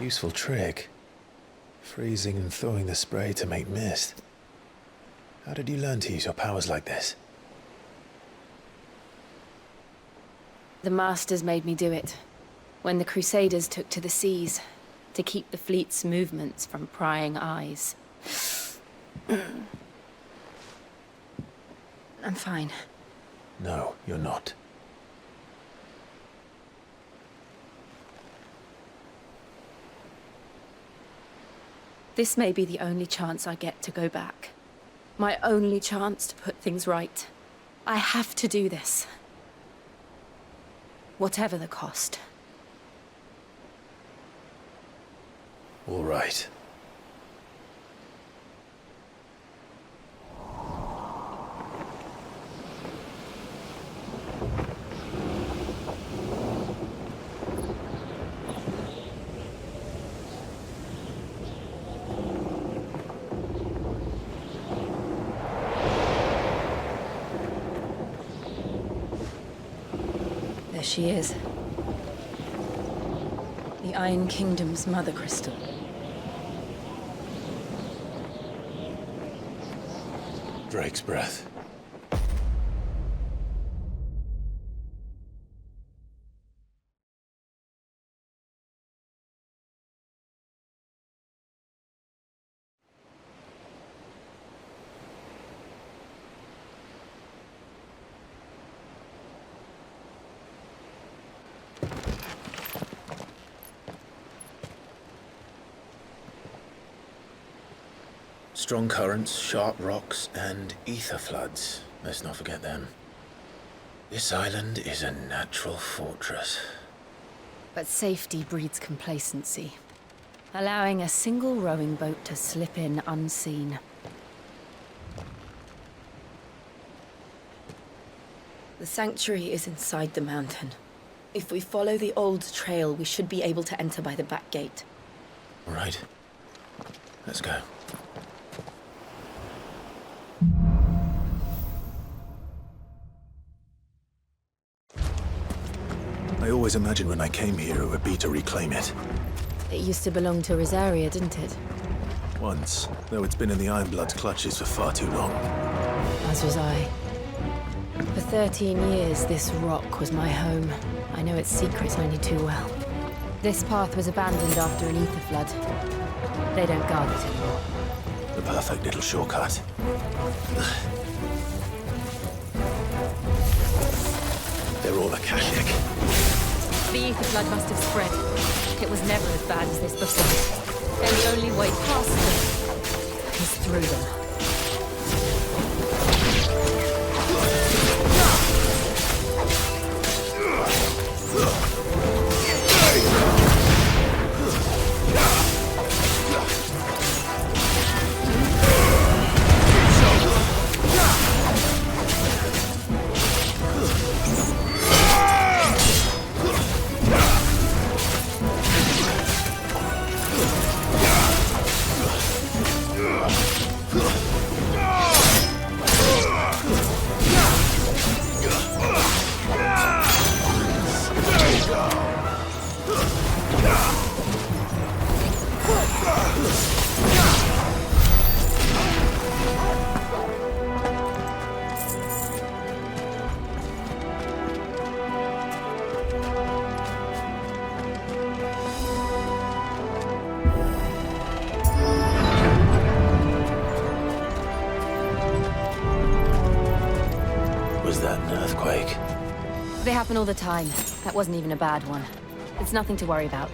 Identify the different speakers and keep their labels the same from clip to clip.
Speaker 1: Useful trick. Freezing and thawing the spray to make mist. How did you learn to use your powers like this?
Speaker 2: The Masters made me do it. When the Crusaders took to the seas, to keep the fleet's movements from prying eyes. I'm fine.
Speaker 1: No, you're not.
Speaker 2: This may be the only chance I get to go back. My only chance to put things right. I have to do this. Whatever the cost.
Speaker 1: All right.
Speaker 2: There she is. The Iron Kingdom's mother crystal.
Speaker 1: Drake's breath. Strong currents, sharp rocks, and ether floods. Let's not forget them. This island is a natural fortress.
Speaker 2: But safety breeds complacency, allowing a single rowing boat to slip in unseen. The sanctuary is inside the mountain. If we follow the old trail, we should be able to enter by the back gate.
Speaker 1: All right. Let's go. I always imagined when I came here it would be to reclaim it.
Speaker 2: It used to belong to Rosaria, didn't it?
Speaker 1: Once, though it's been in the Ironblood's clutches for far too long.
Speaker 2: As was I. For 13 years, this rock was my home. I know its secrets only too well. This path was abandoned after an ether flood. They don't guard it anymore.
Speaker 1: The perfect little shortcut. They're all Akashic.
Speaker 2: The ether flood must have spread. It was never as bad as this before. And the only way past them is through them. They happen all the time. That wasn't even a bad one. It's nothing to worry about.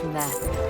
Speaker 2: from there.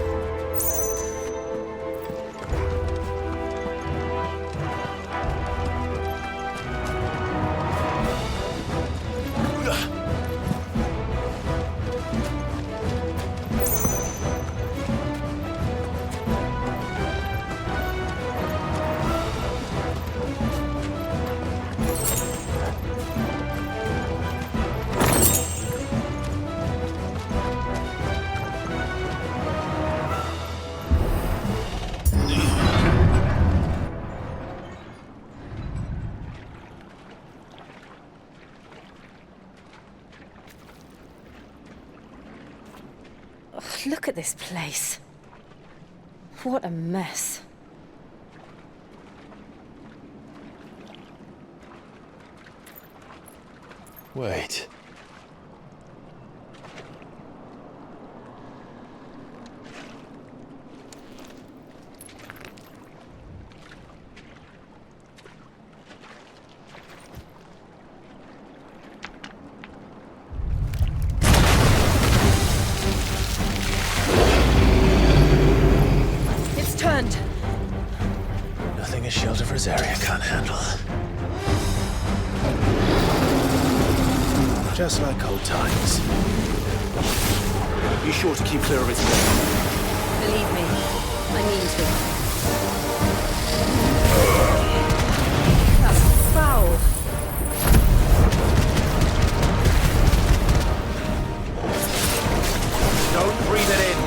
Speaker 2: Look at this place. What a mess.
Speaker 1: Wait. Nothing a shelter for his area can't handle. Just like old times.
Speaker 3: Be sure to keep clear of its way.
Speaker 2: Believe me, I mean to. That's foul.
Speaker 3: Don't breathe it in.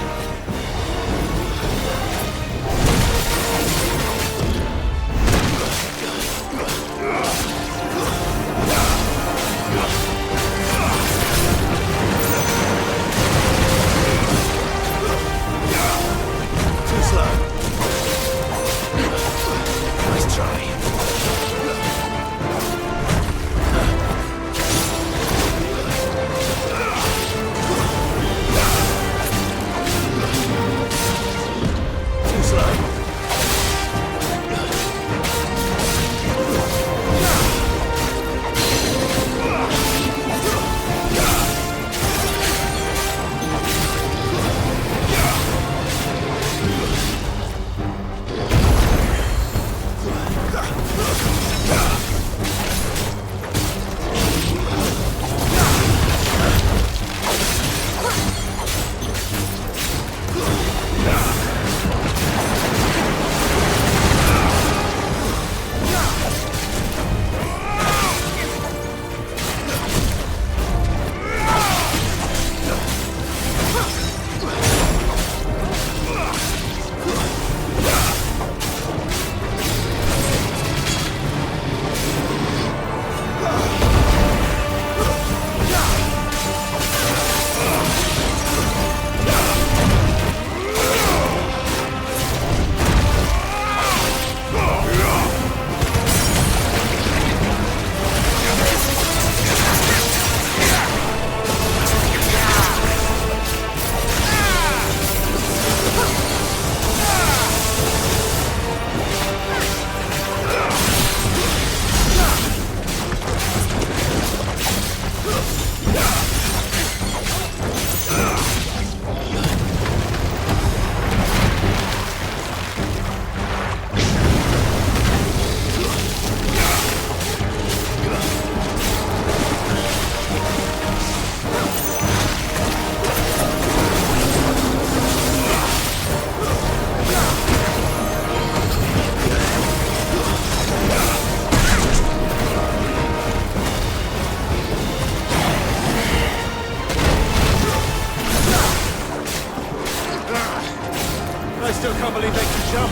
Speaker 3: I still can't believe they can jump.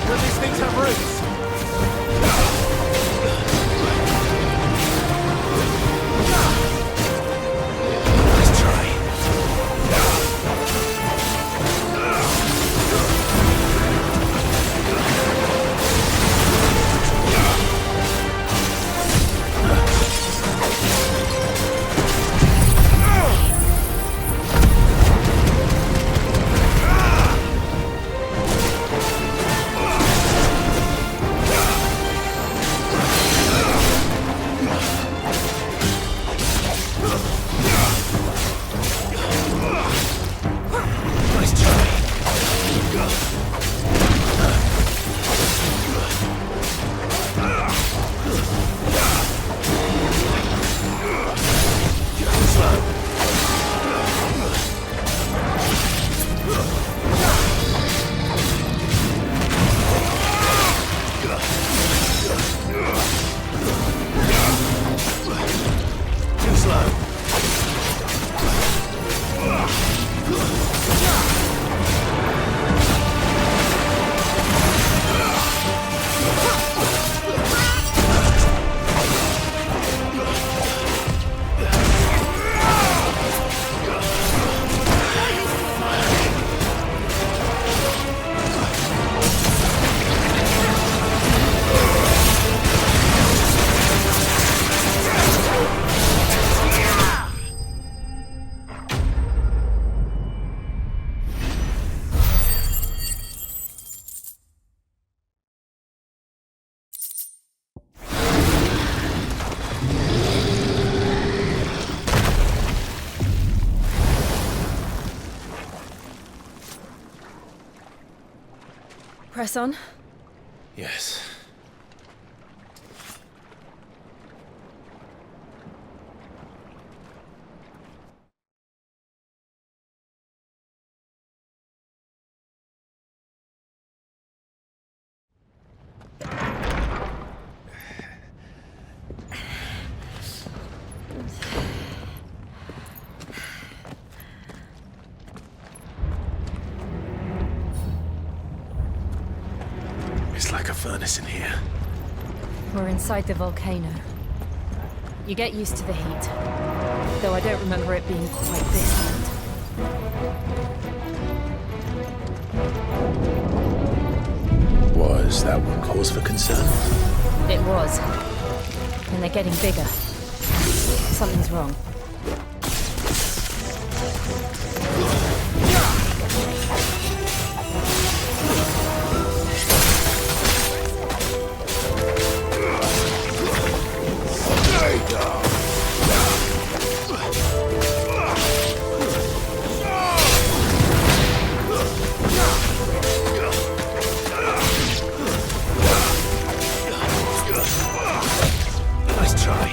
Speaker 3: But these things have roots. Nice try.
Speaker 2: Press on.
Speaker 1: Yes. It's like a furnace in here.
Speaker 2: We're inside the volcano. You get used to the heat, though I don't remember it being quite this hot.
Speaker 1: Was that one cause for concern?
Speaker 2: It was. And they're getting bigger. Something's wrong.
Speaker 3: Nice try.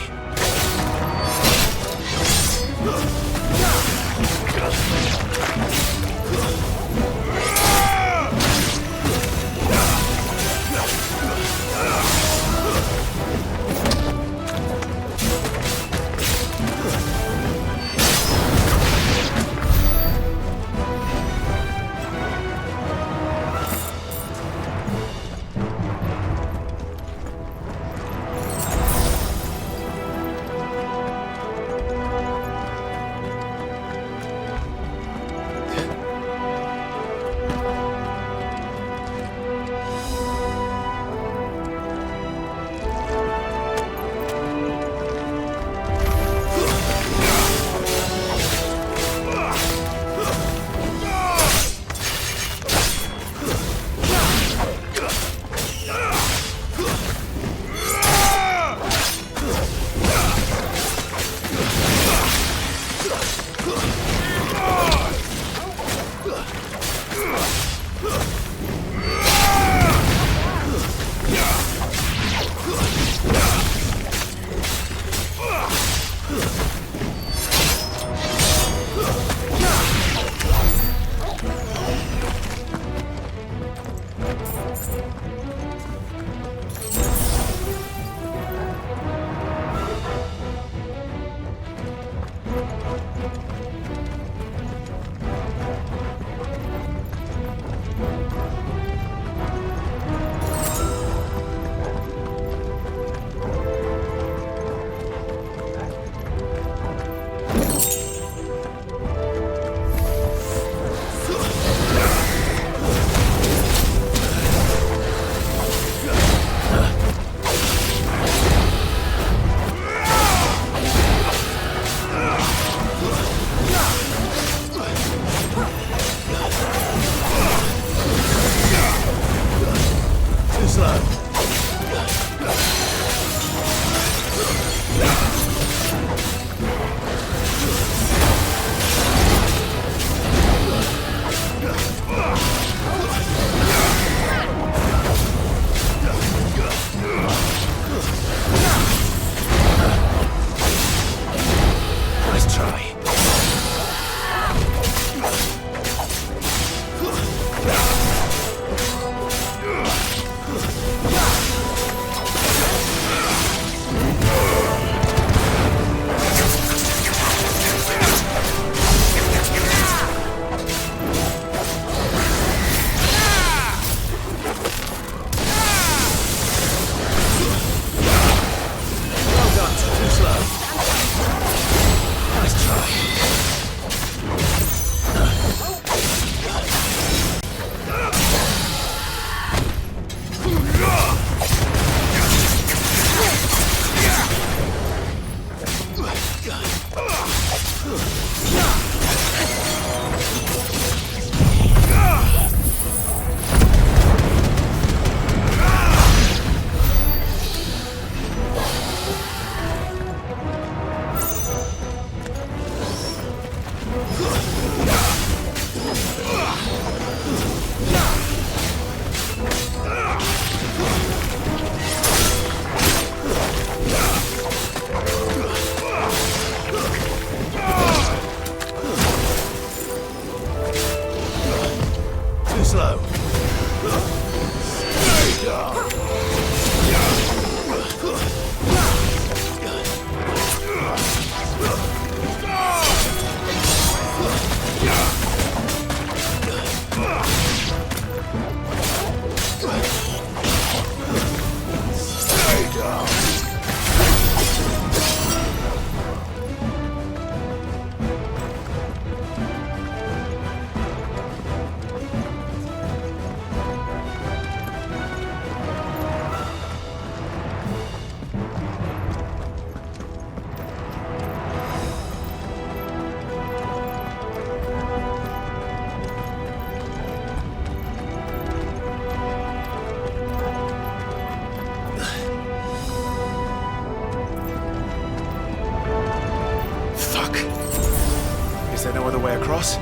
Speaker 3: Too slow. Stay down. Stay down. Is there no other way across?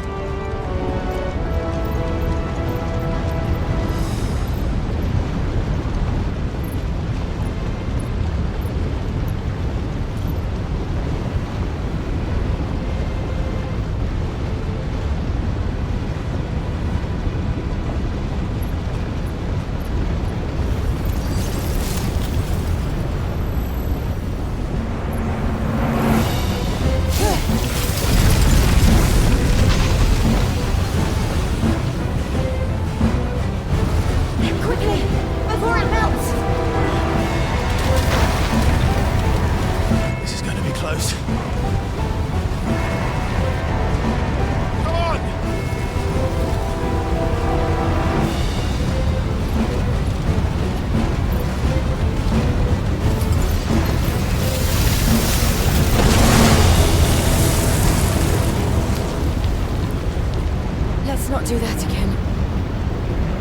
Speaker 2: Not do that again.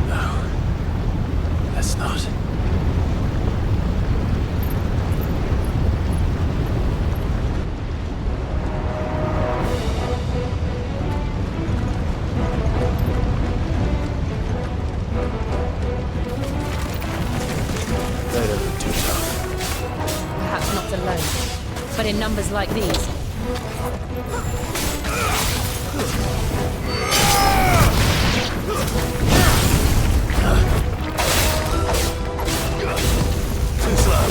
Speaker 1: No. Let's not. They don't look too tough.
Speaker 2: Perhaps not alone, but in numbers like these.
Speaker 3: Too slow.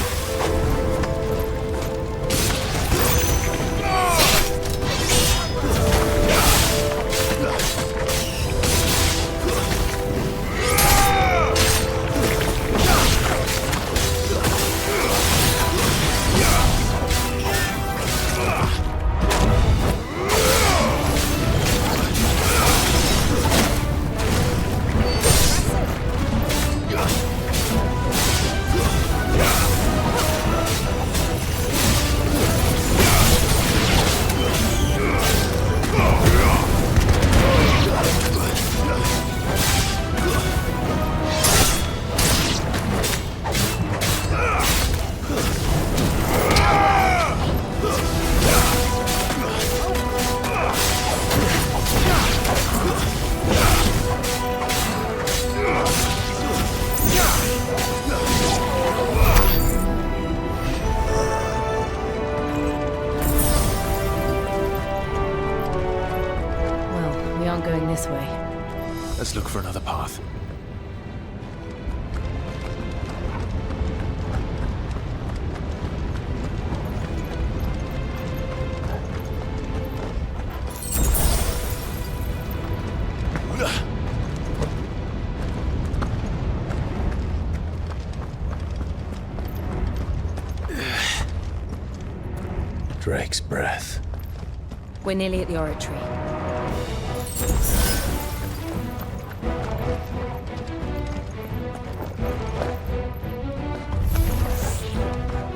Speaker 2: Going this way.
Speaker 1: Let's look for another path. Drake's breath.
Speaker 2: We're nearly at the oratory.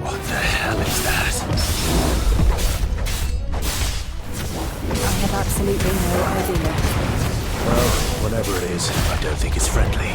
Speaker 1: What the hell is that?
Speaker 2: I have absolutely no idea.
Speaker 1: Well, whatever it is, I don't think it's friendly.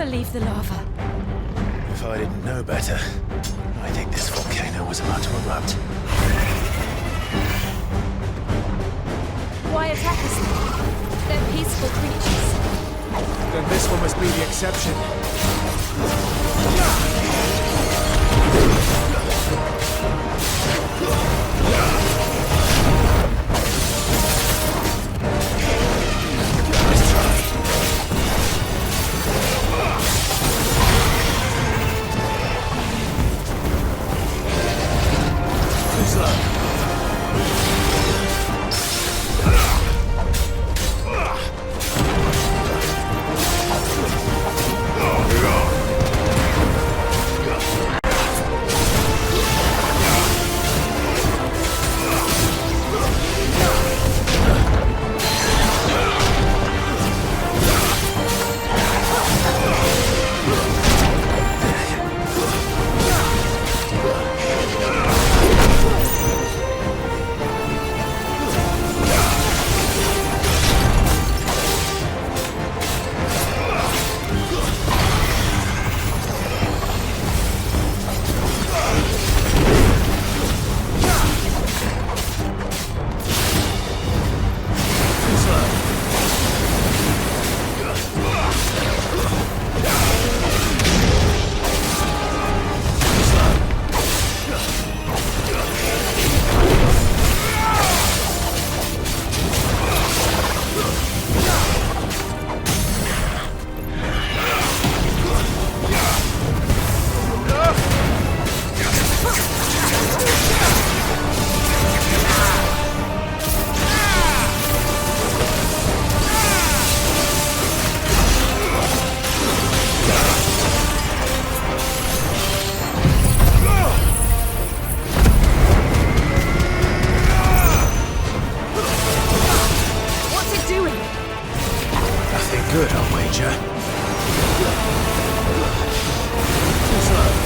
Speaker 2: never leave the lava.
Speaker 1: If I didn't know better, I think this volcano was about to erupt.
Speaker 2: Why attack us? They're peaceful creatures.
Speaker 3: Then this one must be the exception.
Speaker 1: Let's try. Too slow.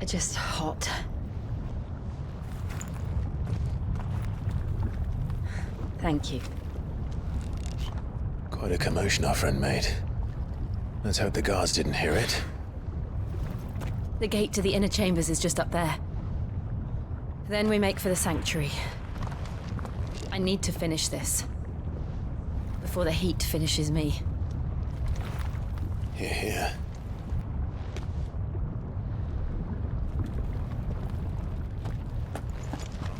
Speaker 2: Just hot. Thank you.
Speaker 1: Quite a commotion our friend made. Let's hope the guards didn't hear it.
Speaker 2: The gate to the inner chambers is just up there. Then we make for the sanctuary. I need to finish this. Before the heat finishes me.
Speaker 1: Hear, hear.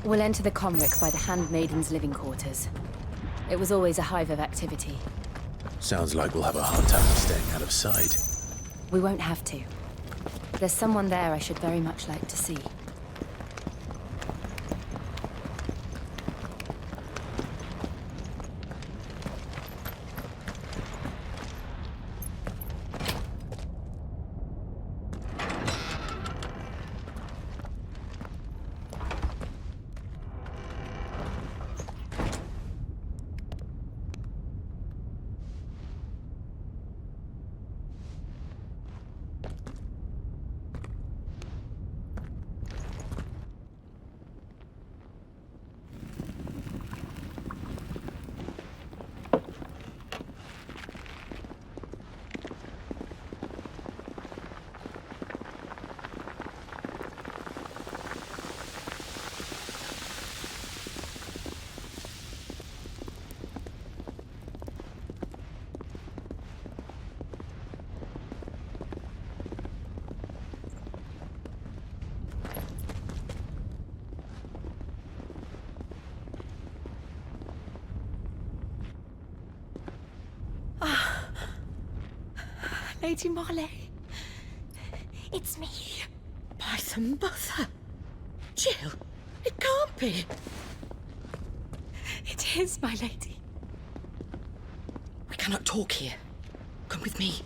Speaker 2: We'll enter the Comric by the Handmaiden's living quarters. It was always a hive of activity.
Speaker 1: Sounds like we'll have a hard time staying out of sight.
Speaker 2: We won't have to. There's someone there I should very much like to see.
Speaker 4: Lady Marley, it's me. By the mother. Jill, it can't be. It is, my lady. We cannot talk here. Come with me.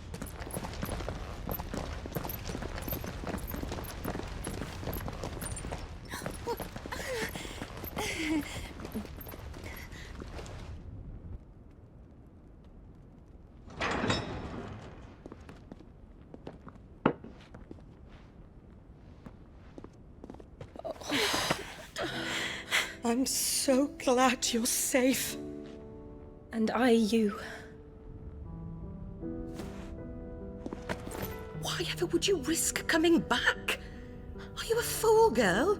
Speaker 4: I'm so glad you're safe.
Speaker 2: And I you.
Speaker 4: Why ever would you risk coming back? Are you a fool, girl?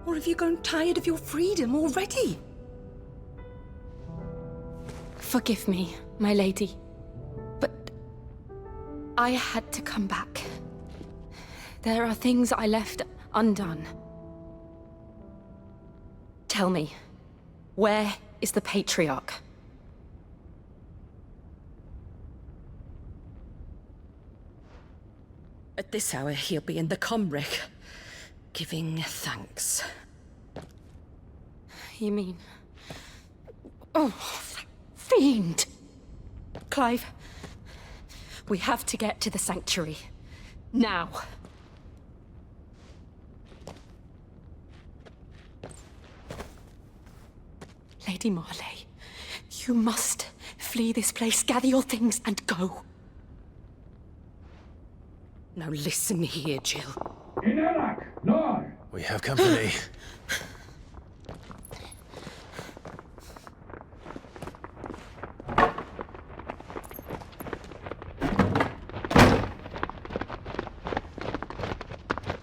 Speaker 4: Or have you grown tired of your freedom already?
Speaker 2: Forgive me, my lady. But I had to come back. There are things I left undone. Tell me, where is the Patriarch?
Speaker 4: At this hour, he'll be in the comrick, giving thanks.
Speaker 2: You mean... Oh, fiend! Clive, we have to get to the sanctuary. Now. Lady Marley, you must flee this place, gather your things, and go.
Speaker 4: Now listen here, Jill.
Speaker 1: We have company.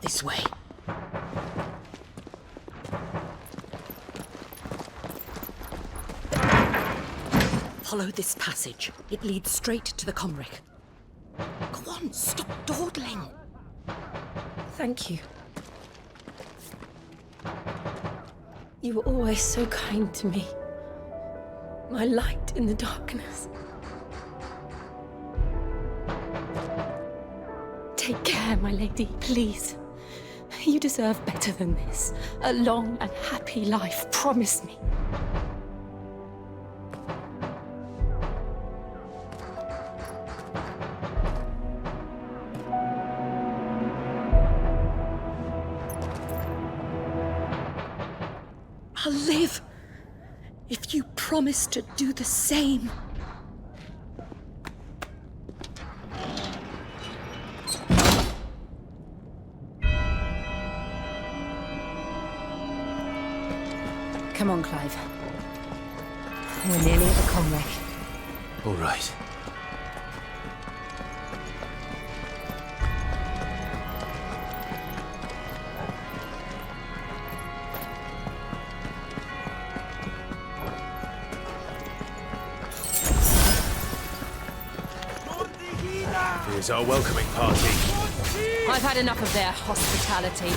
Speaker 4: This way. Follow this passage. It leads straight to the comrick. Go on, stop dawdling.
Speaker 2: Thank you. You were always so kind to me. My light in the darkness. Take care, my lady, please. You deserve better than this. A long and happy life, promise me.
Speaker 4: I'll live if you promise to do the same.
Speaker 2: Come on, Clive. We're nearly at the comwreck.
Speaker 1: All right. Here's our welcoming party.
Speaker 2: I've had enough of their hospitality.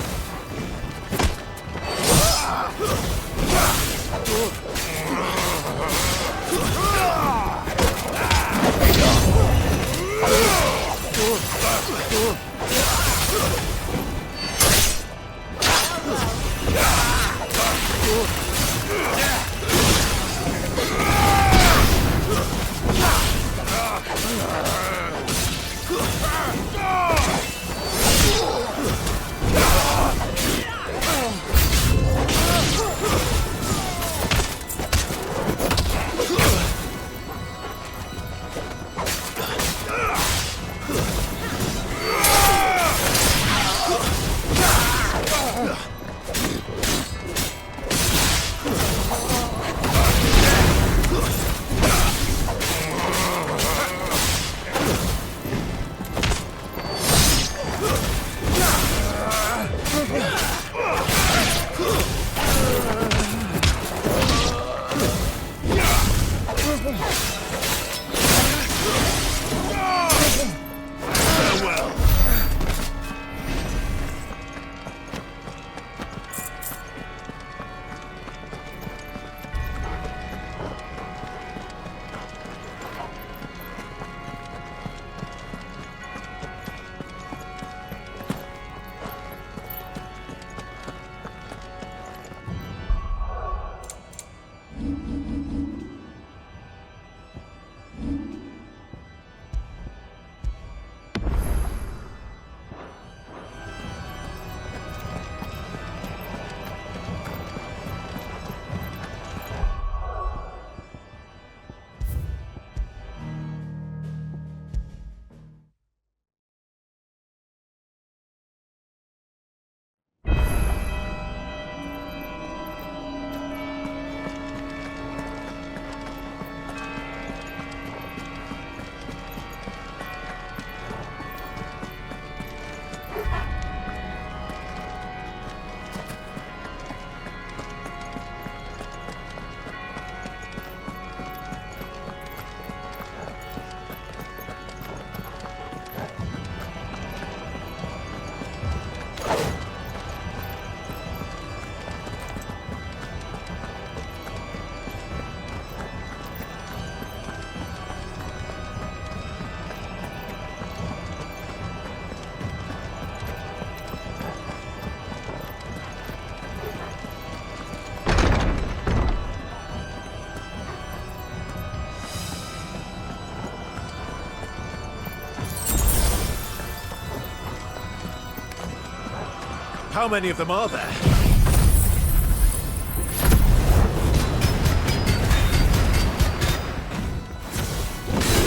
Speaker 3: How many of them are there?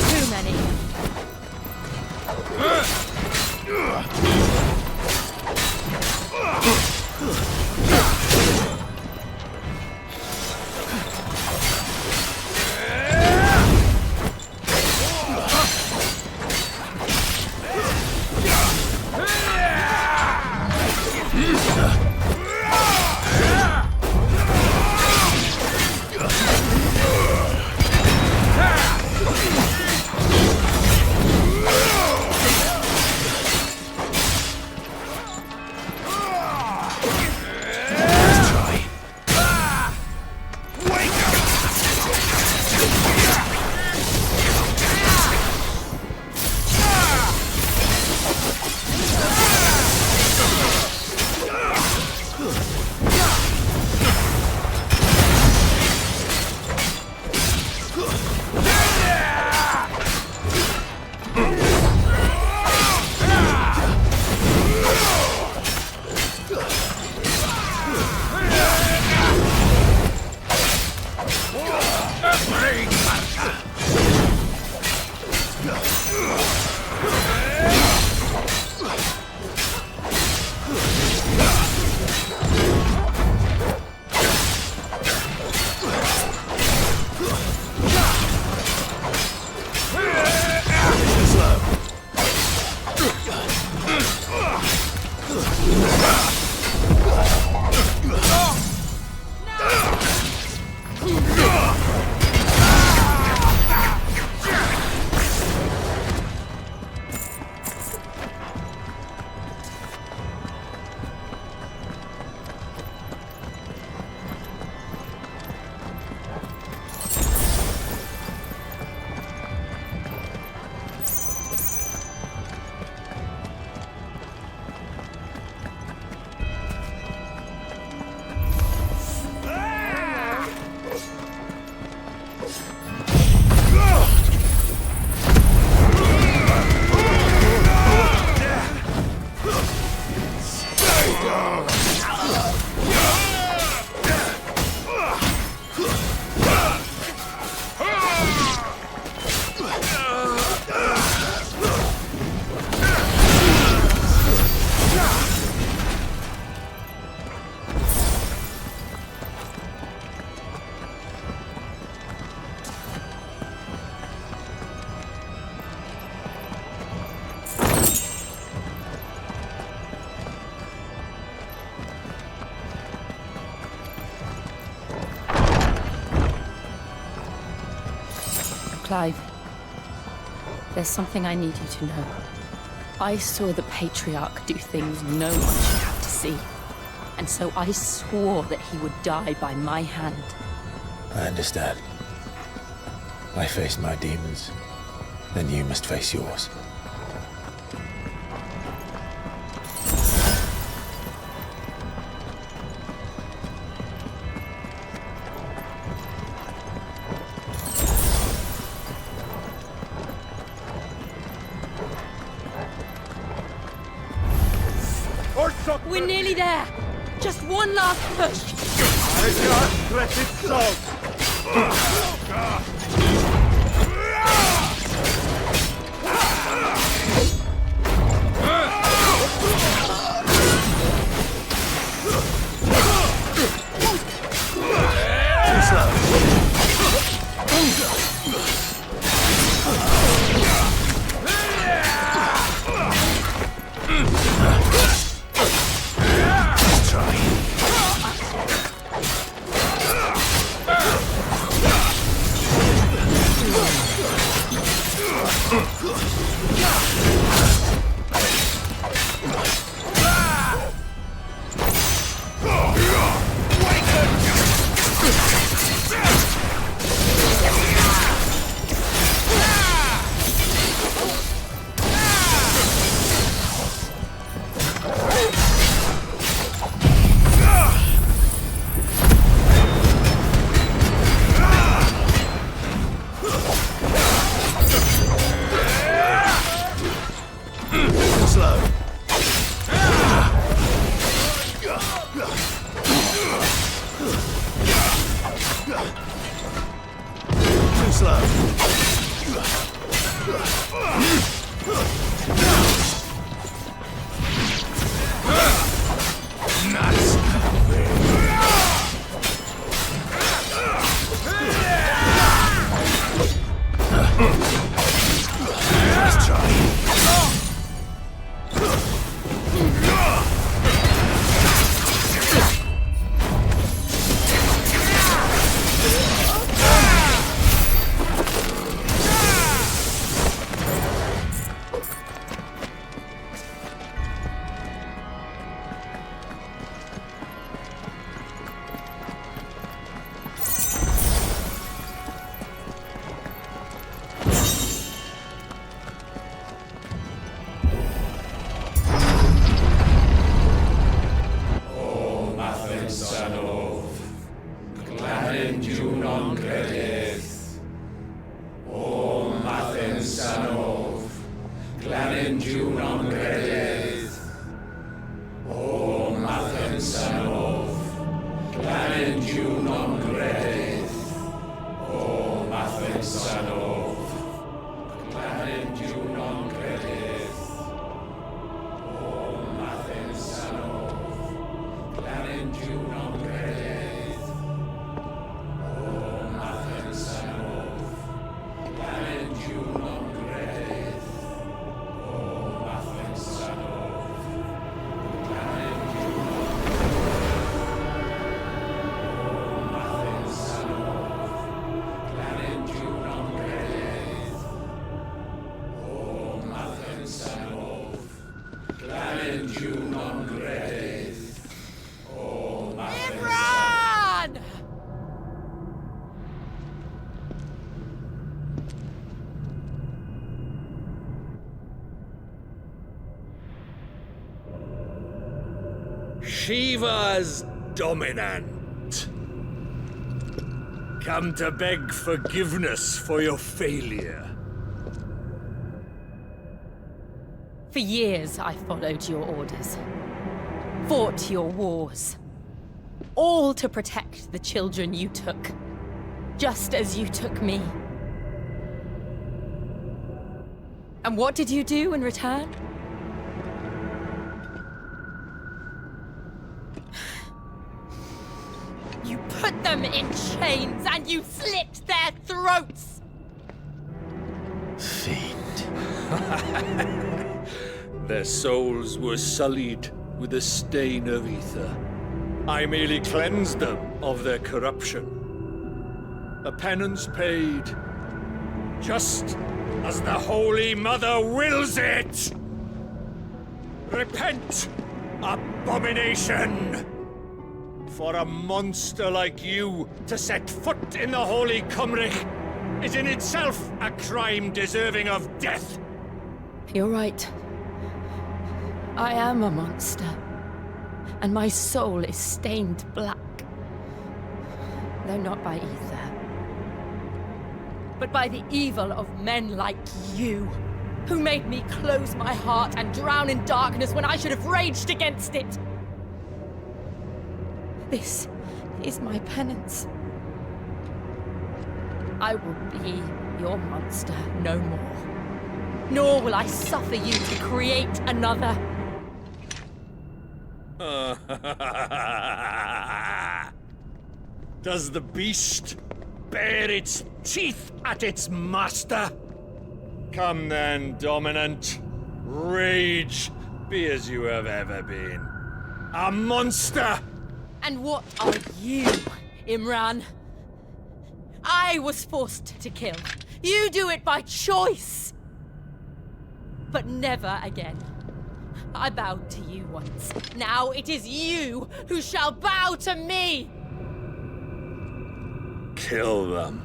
Speaker 2: Too many. Clive, there's something I need you to know. I saw the Patriarch do things no one should have to see. And so I swore that he would die by my hand.
Speaker 1: I understand. I face my demons, then you must face yours.
Speaker 2: We're nearly there. Just one last push.
Speaker 3: Shiva's dominant. Come to beg forgiveness for your failure.
Speaker 2: For years, I followed your orders. Fought your wars. All to protect the children you took. Just as you took me. And what did you do in return? You put them in chains and you slit their throats!
Speaker 1: Fiend.
Speaker 3: Their souls were sullied with the stain of ether. I merely cleansed them of their corruption. A penance paid, just as the Holy Mother wills it! Repent, abomination! For a monster like you to set foot in the Holy Cymric is in itself a crime deserving of death.
Speaker 2: You're right. I am a monster. And my soul is stained black. Though not by ether. But by the evil of men like you, who made me close my heart and drown in darkness when I should have raged against it. This is my penance. I will be your monster no more. Nor will I suffer you to create another.
Speaker 3: Does the beast bare its teeth at its master? Come then, dominant. Rage, be as you have ever been. A monster!
Speaker 2: And what are you, Imran? I was forced to kill. You do it by choice. But never again. I bowed to you once. Now it is you who shall bow to me!
Speaker 3: Kill them.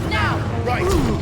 Speaker 2: Now!
Speaker 1: Right!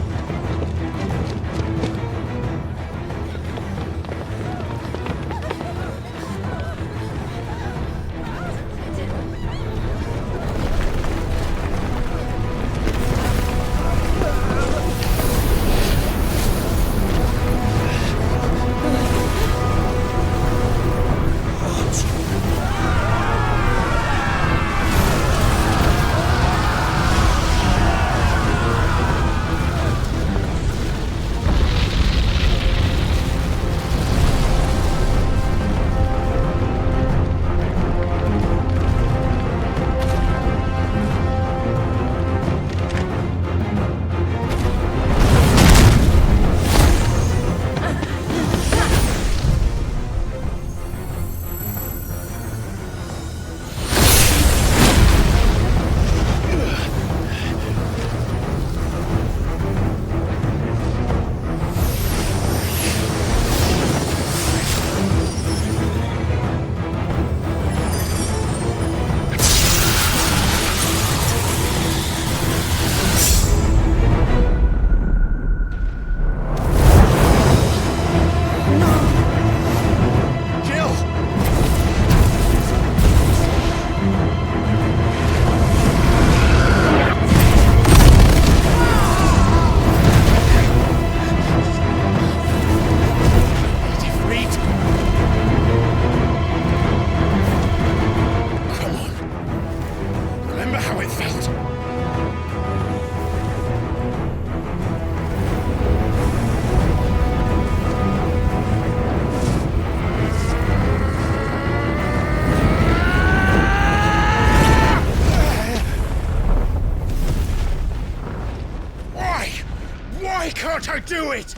Speaker 1: Can't I do it?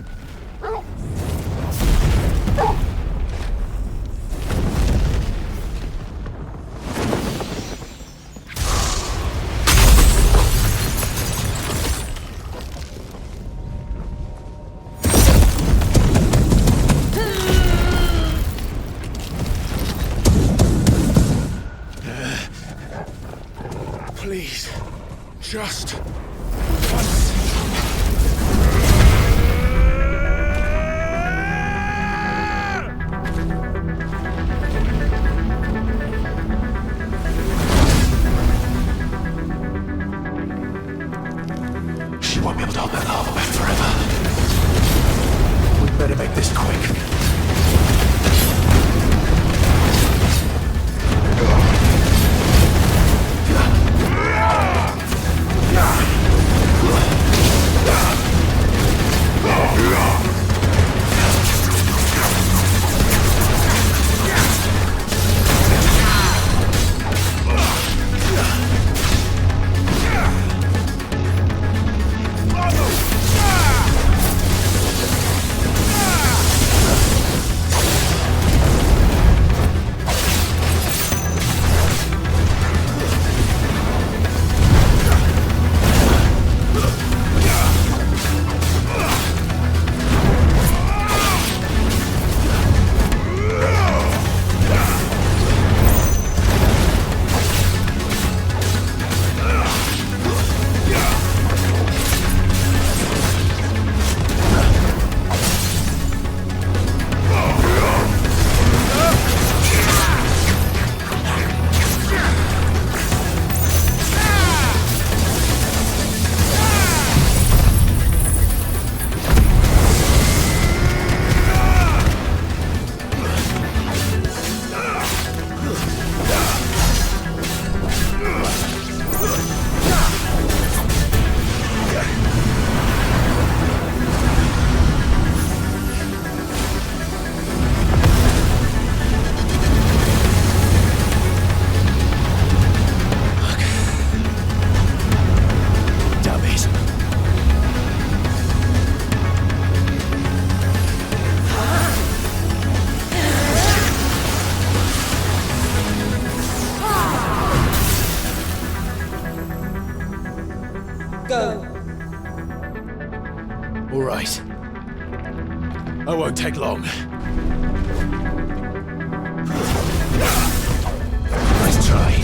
Speaker 1: Please, just once. She won't be able to hold that lava back forever. We'd better make this quick. Yeah.
Speaker 4: Go.
Speaker 1: All right. I won't take long. Nice try.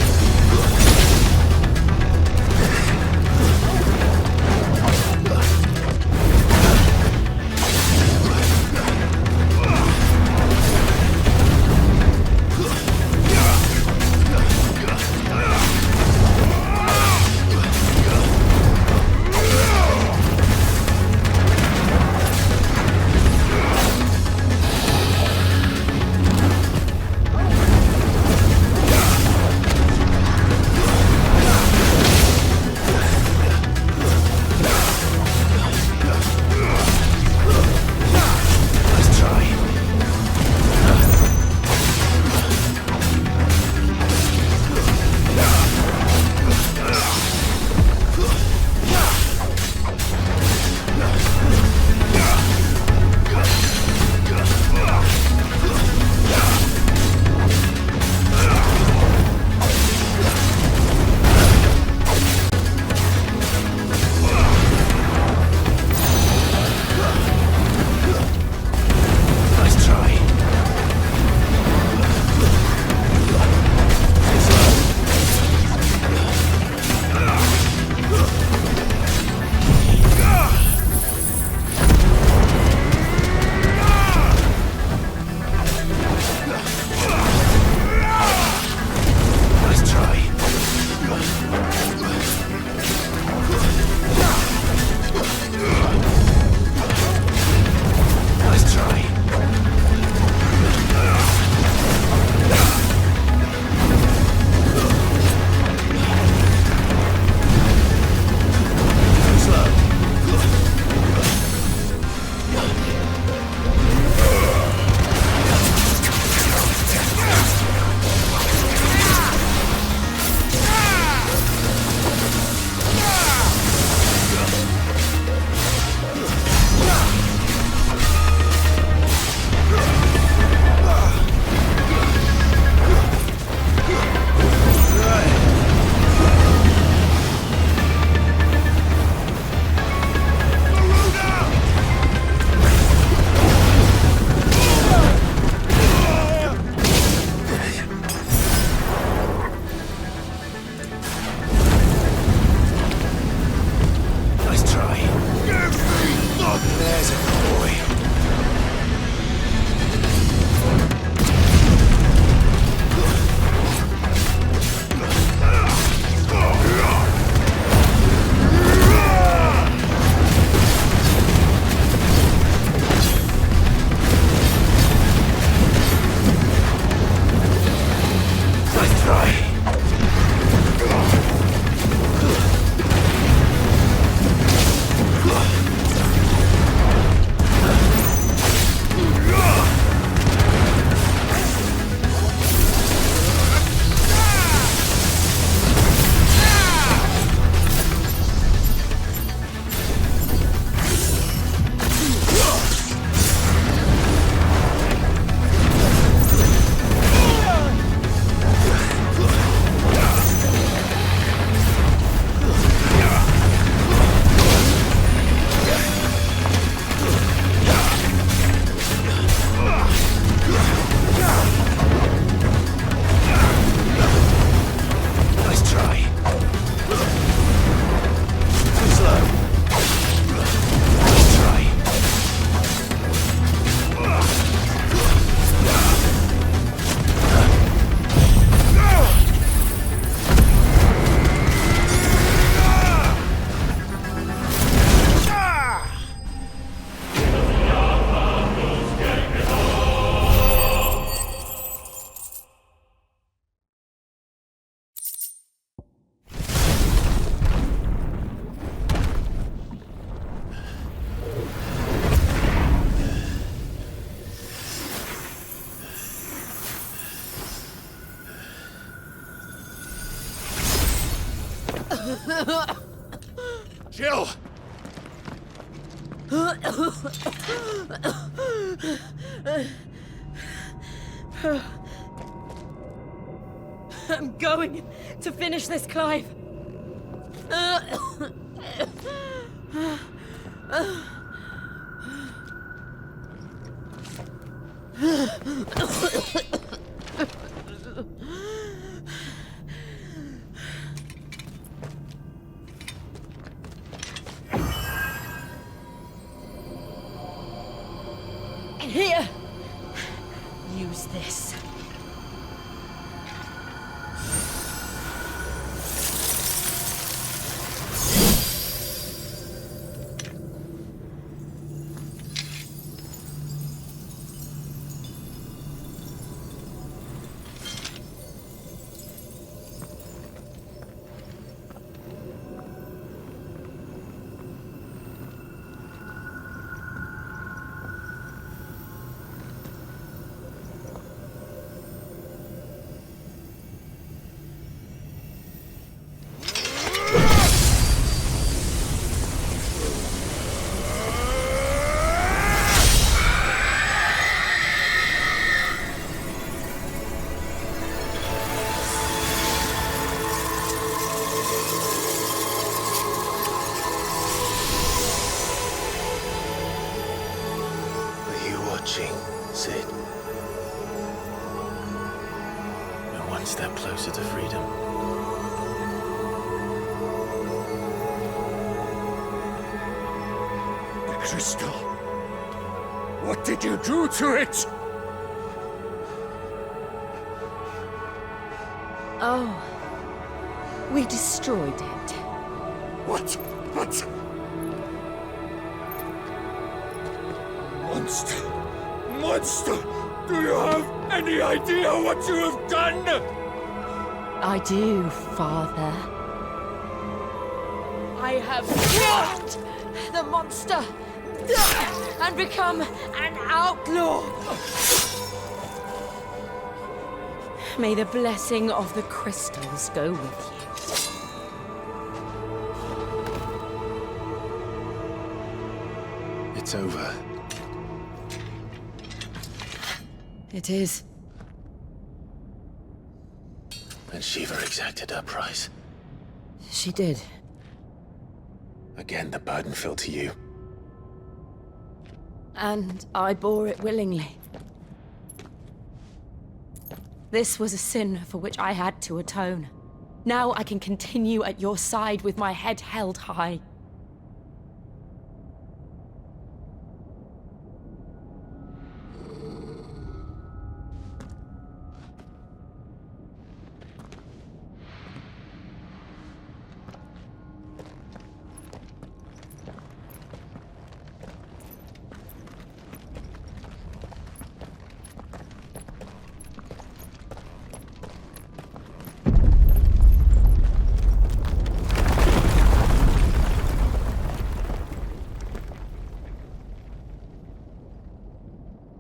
Speaker 3: Jill!
Speaker 2: I'm going to finish this, Clive.
Speaker 4: Here! Use this.
Speaker 1: Sid. We're one step closer to freedom.
Speaker 3: The crystal. What did you do to it?
Speaker 4: Oh, we destroyed it.
Speaker 3: What? Monster! Monster! Do you have any idea what you have done?
Speaker 4: I do, Father. I have killed the monster and become an outlaw. May the blessing of the crystals go with you.
Speaker 1: It's over.
Speaker 4: It is.
Speaker 1: And Shiva exacted her price.
Speaker 4: She did.
Speaker 1: Again, the burden fell to you.
Speaker 4: And I bore it willingly. This was a sin for which I had to atone. Now I can continue at your side with my head held high.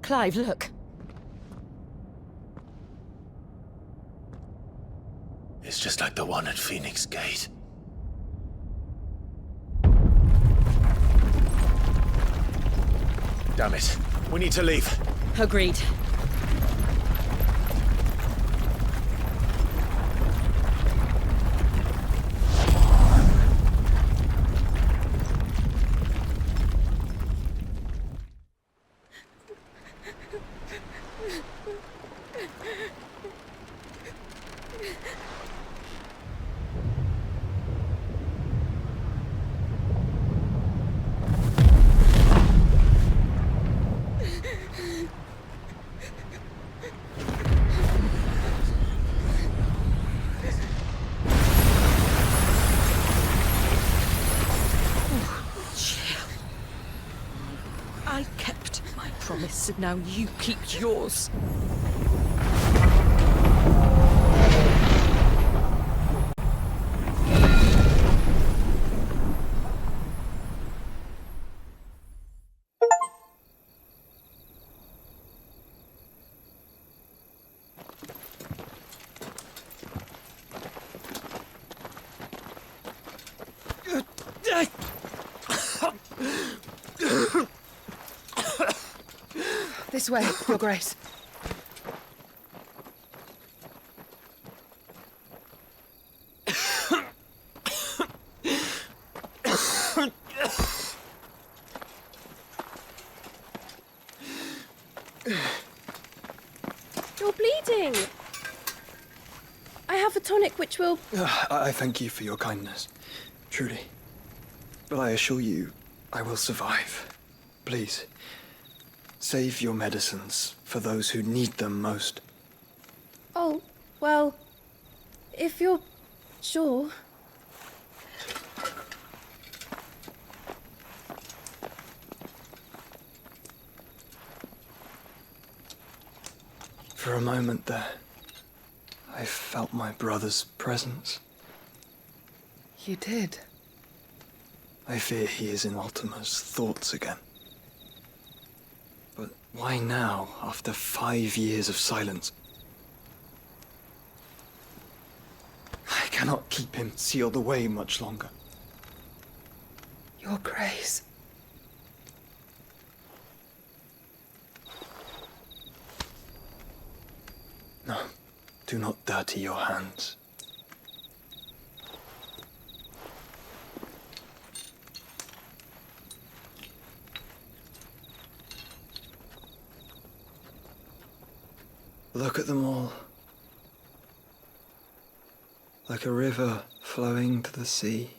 Speaker 4: Clive, look.
Speaker 1: It's just like the one at Phoenix Gate. Damn it. We need to leave.
Speaker 4: Agreed. I kept my promise, and now you keep yours. This way, Your Grace.
Speaker 5: bleeding. I have a tonic which will...
Speaker 6: I thank you for your kindness, truly. But I assure you, I will survive. Please, save your medicines for those who need them most.
Speaker 5: Oh, well, if you're sure.
Speaker 6: For a moment there, I felt my brother's presence.
Speaker 7: You did?
Speaker 6: I fear he is in Ultima's thoughts again. But why now, after 5 years of silence? I cannot keep him sealed away much longer.
Speaker 7: Your Grace.
Speaker 6: No, do not dirty your hands. Look at them all. Like a river flowing to the sea.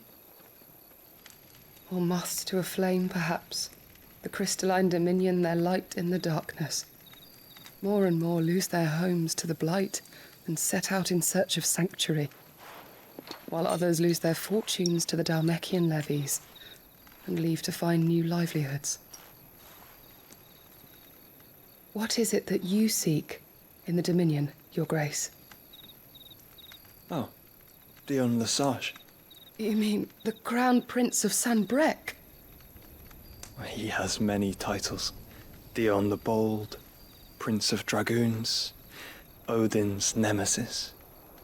Speaker 7: Or moths to a flame, perhaps. The crystalline dominion their light in the darkness. More and more lose their homes to the blight and set out in search of sanctuary, while others lose their fortunes to the Dhalmekian levies and leave to find new livelihoods. What is it that you seek in the Dominion, Your Grace?
Speaker 6: Oh, Dion Lesage.
Speaker 7: You mean the Crown Prince of Sanbreque?
Speaker 6: He has many titles. Dion the Bold, Prince of Dragoons, Odin's Nemesis,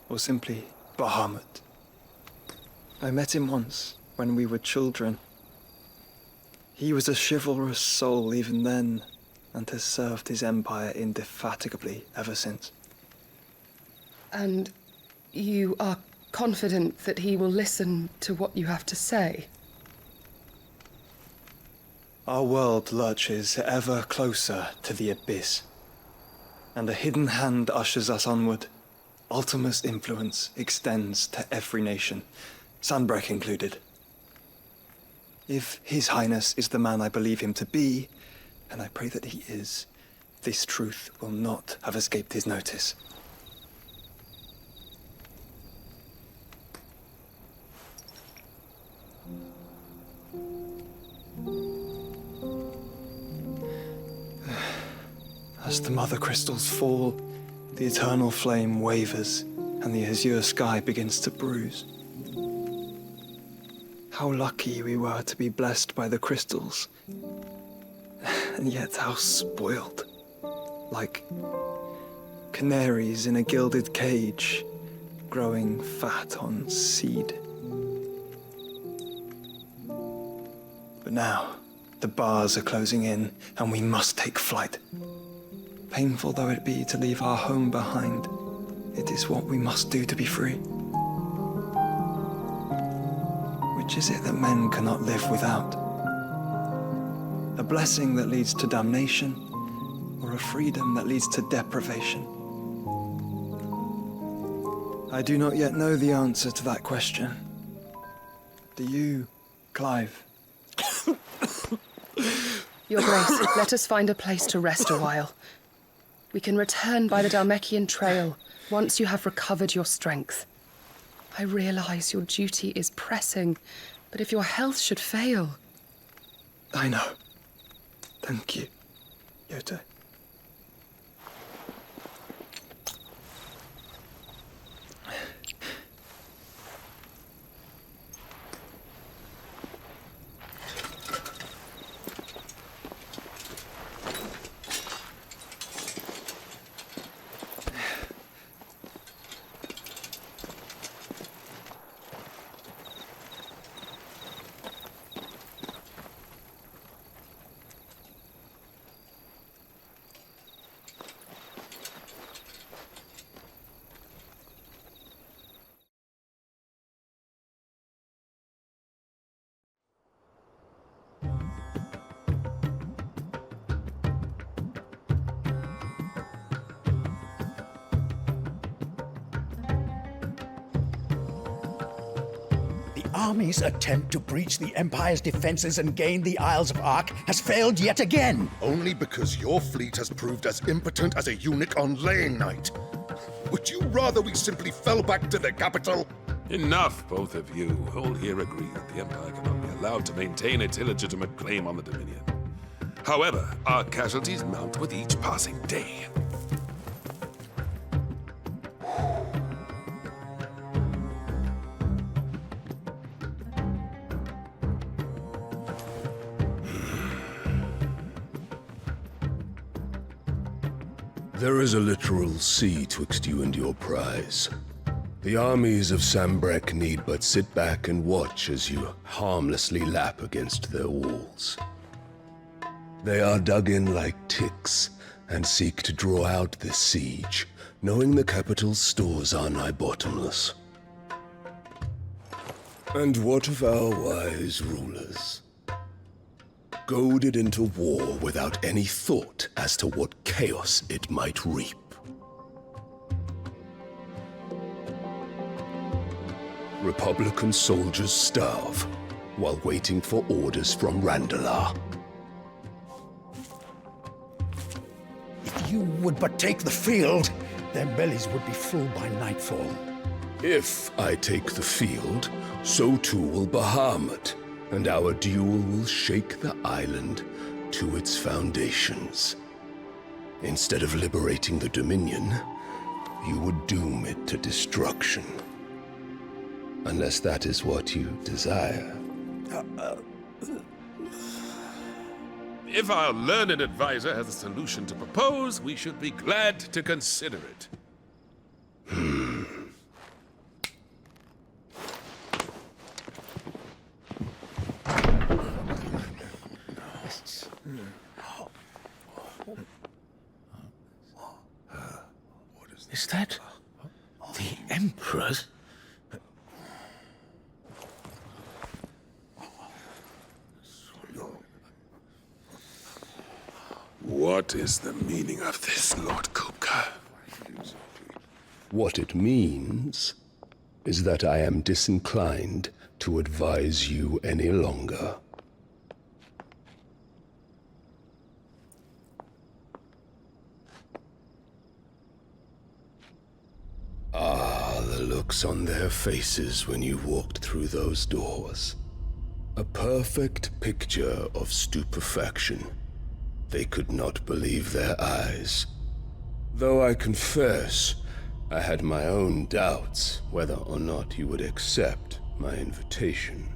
Speaker 6: or simply Bahamut. I met him once, when we were children. He was a chivalrous soul even then, and has served his empire indefatigably ever since.
Speaker 7: And you are confident that he will listen to what you have to say?
Speaker 6: Our world lurches ever closer to the abyss, and a hidden hand ushers us onward. Ultima's influence extends to every nation, Sanbreque included. If His Highness is the man I believe him to be, and I pray that he is, this truth will not have escaped his notice. As the mother crystals fall, the eternal flame wavers, and the azure sky begins to bruise. How lucky we were to be blessed by the crystals, and yet how spoiled. Like canaries in a gilded cage, growing fat on seed. But now, the bars are closing in, and we must take flight. Painful though it be to leave our home behind, it is what we must do to be free. Which is it that men cannot live without? A blessing that leads to damnation, or a freedom that leads to deprivation? I do not yet know the answer to that question. Do you, Clive?
Speaker 7: Your Grace, let us find a place to rest a while. We can return by the Dhalmekian trail once you have recovered your strength. I realize your duty is pressing, but if your health should fail...
Speaker 6: I know. Thank you, Yote.
Speaker 8: army's attempt to breach the Empire's defenses and gain the Isles of Ark has failed yet again.
Speaker 9: Only because your fleet has proved as impotent as a eunuch on laying night. Would you rather we simply fell back to the capital?
Speaker 10: Enough, both of you. All here agree that the Empire cannot be allowed to maintain its illegitimate claim on the Dominion. However, our casualties mount with each passing day.
Speaker 11: There is a literal sea twixt you and your prize. The armies of Sambrek need but sit back and watch as you harmlessly lap against their walls. They are dug in like ticks and seek to draw out this siege, knowing the capital's stores are nigh bottomless. And what of our wise rulers? Goaded into war without any thought as to what chaos it might reap. Republican soldiers starve while waiting for orders from Randalar.
Speaker 8: If you would but take the field, their bellies would be full by nightfall.
Speaker 11: If I take the field, so too will Bahamut, and our duel will shake the island to its foundations. Instead of liberating the Dominion, you would doom it to destruction. Unless that is what you desire.
Speaker 10: If our learned advisor has a solution to propose, we should be glad to consider it.
Speaker 1: Is that the Emperor's?
Speaker 10: What is the meaning of this, Lord Kupka?
Speaker 11: What it means is that I am disinclined to advise you any longer. Ah, the looks on their faces when you walked through those doors. A perfect picture of stupefaction. They could not believe their eyes. Though I confess, I had my own doubts whether or not you would accept my invitation.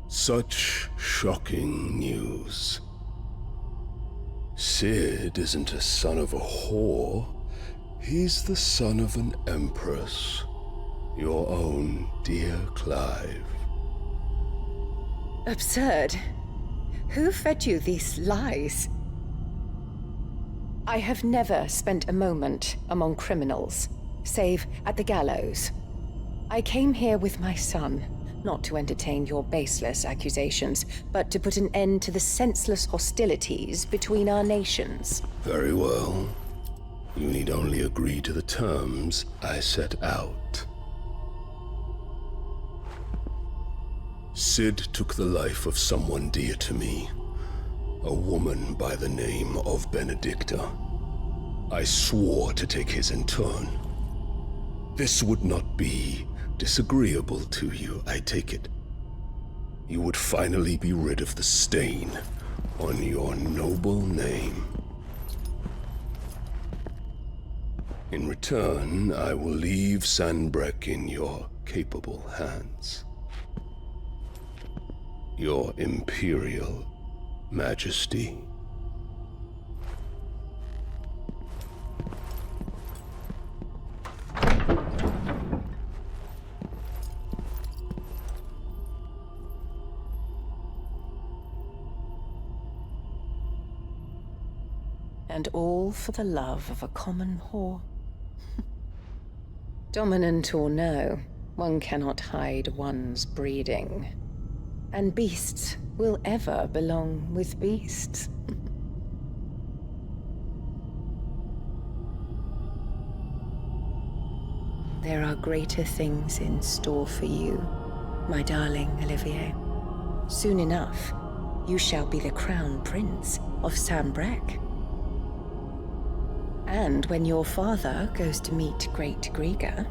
Speaker 11: Such shocking news. Sid isn't a son of a whore. He's the son of an empress. Your own dear Clive.
Speaker 4: Absurd. Who fed you these lies?
Speaker 12: I have never spent a moment among criminals, save at the gallows. I came here with my son, not to entertain your baseless accusations, but to put an end to the senseless hostilities between our nations.
Speaker 11: Very well. You need only agree to the terms I set out. Sid took the life of someone dear to me, a woman by the name of Benedicta. I swore to take his in turn. This would not be disagreeable to you, I take it. You would finally be rid of the stain on your noble name. In return, I will leave Sanbreque in your capable hands. Your Imperial Majesty.
Speaker 12: And all for the love of a common whore. Dominant or no, one cannot hide one's breeding. And beasts will ever belong with beasts. There are greater things in store for you, my darling Olivier. Soon enough, you shall be the crown prince of Sambrec. And when your father goes to meet Great Griga,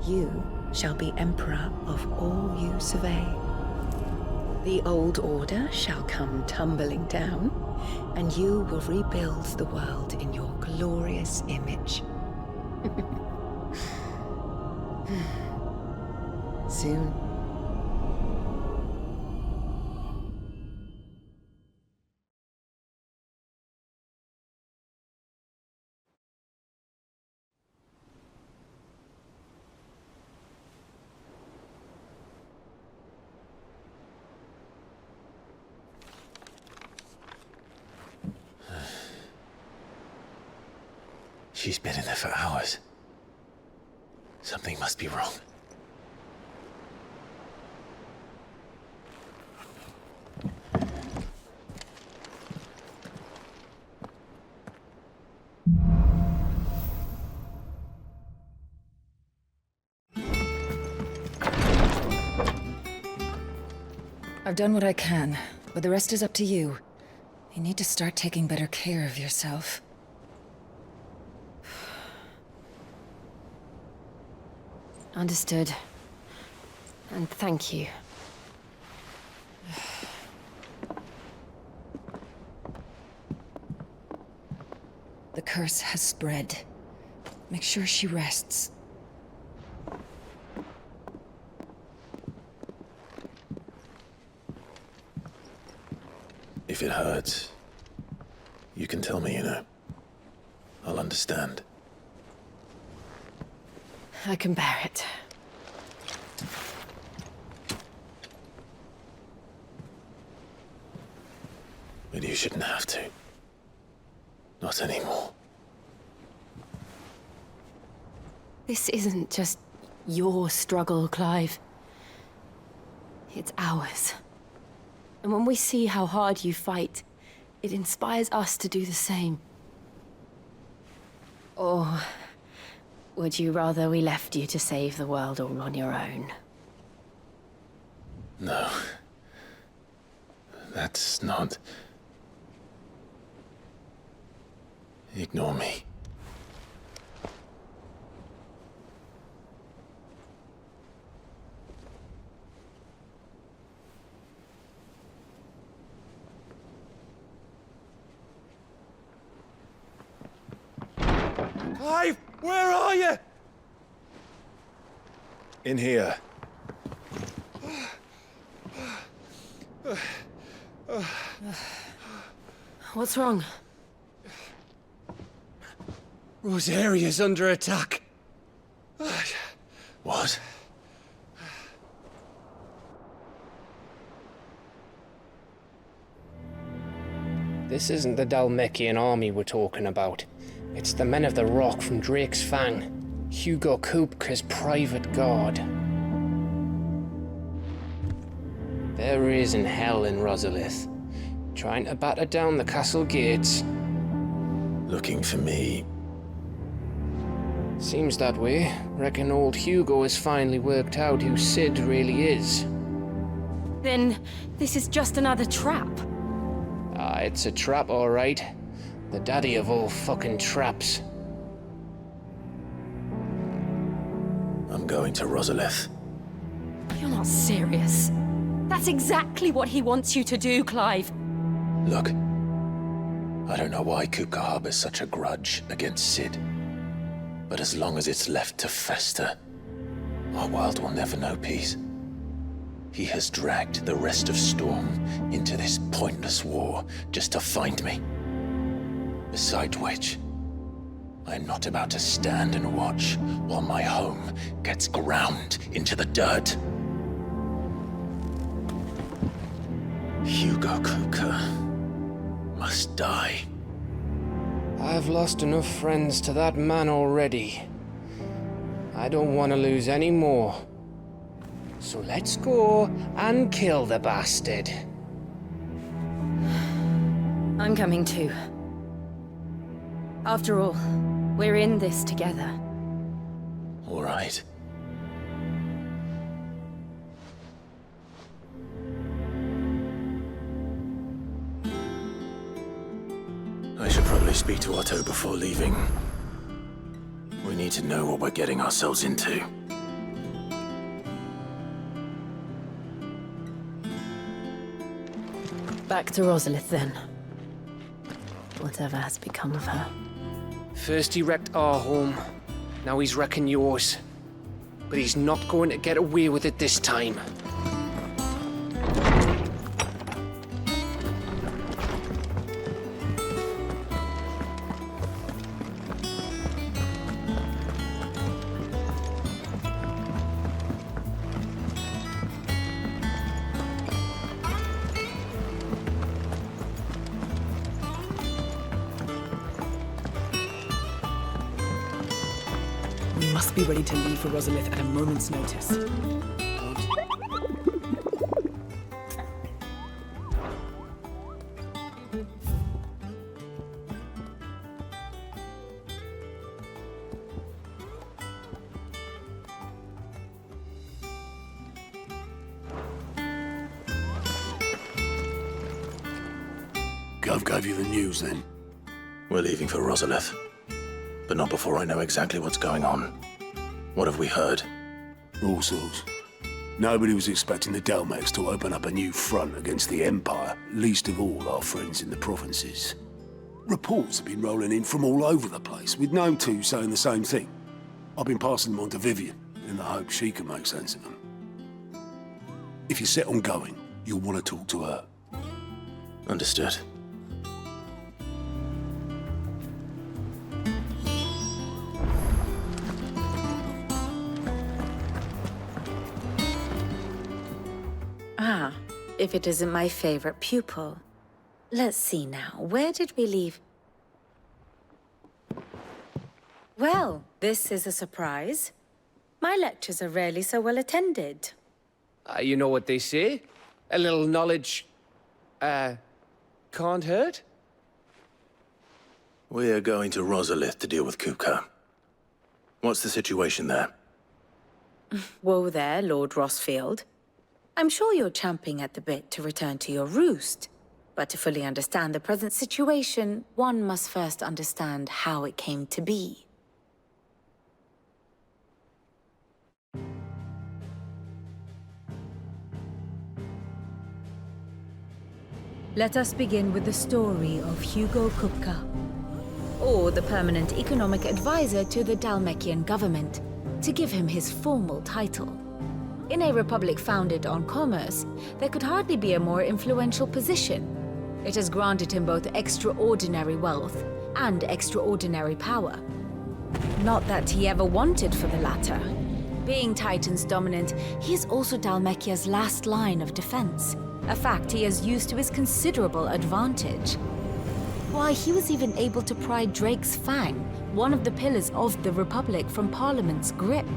Speaker 12: you shall be emperor of all you survey. The old order shall come tumbling down, and you will rebuild the world in your glorious image. Soon.
Speaker 1: She's been in there for hours. Something must be wrong.
Speaker 13: I've done what I can, but the rest is up to you. You need to start taking better care of yourself.
Speaker 2: Understood. And thank you.
Speaker 13: The curse has spread. Make sure she rests.
Speaker 1: If it hurts, you can tell me, you know. I'll understand.
Speaker 2: I can bear it.
Speaker 1: But you shouldn't have to. Not anymore.
Speaker 2: This isn't just your struggle, Clive. It's ours. And when we see how hard you fight, it inspires us to do the same. Or would you rather we left you to save the world all on your own?
Speaker 1: No. That's not... Ignore me.
Speaker 3: Clive, where are you?
Speaker 6: In here.
Speaker 2: What's wrong?
Speaker 3: Rosaria's under attack.
Speaker 1: What?
Speaker 14: This isn't the Dalmekian army we're talking about. It's the men of the Rock from Drake's Fang. Hugo Kupka's private guard. There is in hell in Rosalith, trying to batter down the castle gates.
Speaker 1: Looking for me.
Speaker 14: Seems that way. Reckon old Hugo has finally worked out who Sid really is.
Speaker 2: Then this is just another trap.
Speaker 14: Ah, it's a trap, all right. The daddy of all fucking traps.
Speaker 1: I'm going to Rosalith.
Speaker 2: You're not serious. That's exactly what he wants you to do, Clive.
Speaker 1: Look, I don't know why Kupka harbors such a grudge against Sid. But as long as it's left to fester, our world will never know peace. He has dragged the rest of Storm into this pointless war just to find me. Besides which, I'm not about to stand and watch while my home gets ground into the dirt. Hugo Kupka must die.
Speaker 14: I've lost enough friends to that man already. I don't want to lose any more. So let's go and kill the bastard.
Speaker 2: I'm coming too. After all, we're in this together.
Speaker 1: All right. I should probably speak to Otto before leaving. We need to know what we're getting ourselves into.
Speaker 2: Back to Rosalith, then. Whatever has become of her.
Speaker 14: First he wrecked our home, now he's wrecking yours. But he's not going to get away with it this time.
Speaker 15: We must be ready to leave for Rosalith at a moment's notice.
Speaker 11: Gov gave you the news, then?
Speaker 1: We're leaving for Rosalith. But not before I know exactly what's going on. What have we heard?
Speaker 11: All sorts. Nobody was expecting the Delmex to open up a new front against the Empire, least of all our friends in the provinces. Reports have been rolling in from all over the place, with no two saying the same thing. I've been passing them on to Vivian, in the hope she can make sense of them. If you're set on going, you'll want to talk to her.
Speaker 1: Understood.
Speaker 16: Ah, if it isn't my favorite pupil. Let's see now, where did we leave? Well, this is a surprise. My lectures are rarely so well attended.
Speaker 14: You know what they say? A little knowledge, can't hurt?
Speaker 1: We're going to Rosalith to deal with Kupka. What's the situation there?
Speaker 16: Whoa there, Lord Rossfield. I'm sure you're champing at the bit to return to your roost. But to fully understand the present situation, one must first understand how it came to be. Let us begin with the story of Hugo Kupka, or the permanent economic advisor to the Dalmekian government, to give him his formal title. In a republic founded on commerce, there could hardly be a more influential position. It has granted him both extraordinary wealth and extraordinary power. Not that he ever wanted for the latter. Being Titan's dominant, he is also Dalmekia's last line of defense, a fact he has used to his considerable advantage. Why, he was even able to pry Drake's Fang, one of the pillars of the Republic, from Parliament's grip.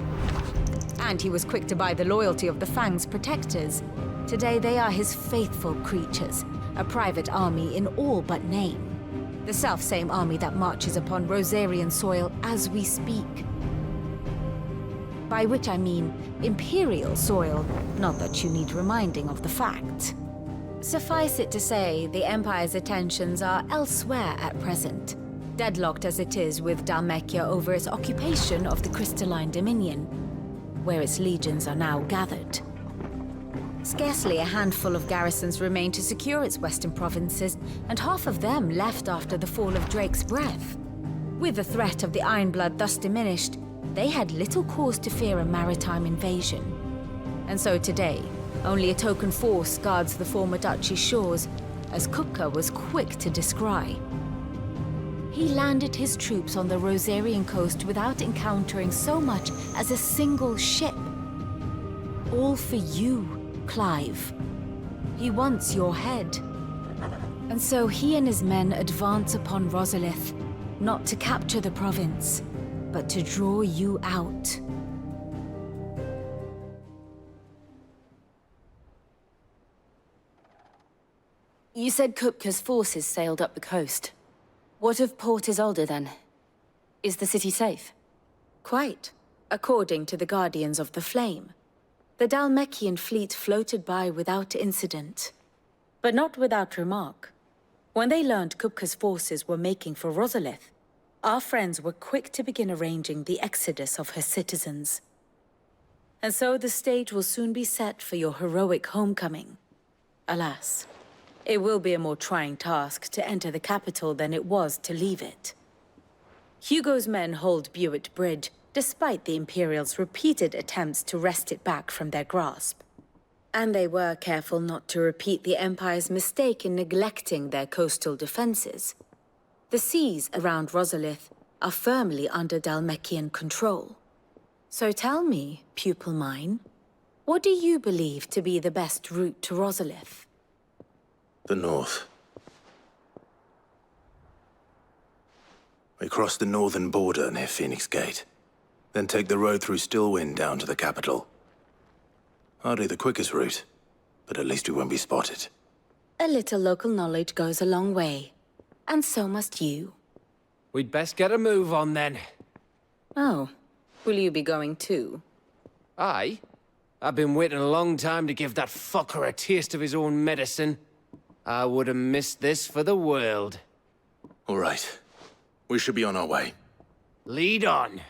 Speaker 16: And he was quick to buy the loyalty of the Fang's protectors. Today they are his faithful creatures, a private army in all but name. The self-same army that marches upon Rosarian soil as we speak. By which I mean Imperial soil, not that you need reminding of the fact. Suffice it to say, the Empire's attentions are elsewhere at present, deadlocked as it is with Dalmekia over its occupation of the Crystalline Dominion, where its legions are now gathered. Scarcely a handful of garrisons remain to secure its western provinces, and half of them left after the fall of Drake's Breath. With the threat of the Ironblood thus diminished, they had little cause to fear a maritime invasion. And so today, only a token force guards the former duchy's shores, as Kupka was quick to descry. He landed his troops on the Rosarian coast without encountering so much as a single ship. All for you, Clive. He wants your head. And so he and his men advance upon Rosalith, not to capture the province, but to draw you out.
Speaker 2: You said Kupka's forces sailed up the coast. What of Port Isolde, then? Is the city safe?
Speaker 16: Quite, according to the Guardians of the Flame. The Dhalmekian fleet floated by without incident. But not without remark. When they learned Kupka's forces were making for Rosalith, our friends were quick to begin arranging the exodus of her citizens. And so the stage will soon be set for your heroic homecoming. Alas, it will be a more trying task to enter the capital than it was to leave it. Hugo's men hold Buet Bridge, despite the Imperials' repeated attempts to wrest it back from their grasp. And they were careful not to repeat the Empire's mistake in neglecting their coastal defenses. The seas around Rosalith are firmly under Dhalmekian control. So tell me, pupil mine, what do you believe to be the best route to Rosalith?
Speaker 17: The north. We cross the northern border near Phoenix Gate, then take the road through Stillwind down to the capital. Hardly the quickest route, but at least we won't be spotted.
Speaker 16: A little local knowledge goes a long way, and so must you.
Speaker 14: We'd best get a move on then.
Speaker 16: Oh, will you be going too?
Speaker 14: Aye. I've been waiting a long time to give that fucker a taste of his own medicine. I would have missed this for the world.
Speaker 17: All right. We should be on our way.
Speaker 14: Lead on.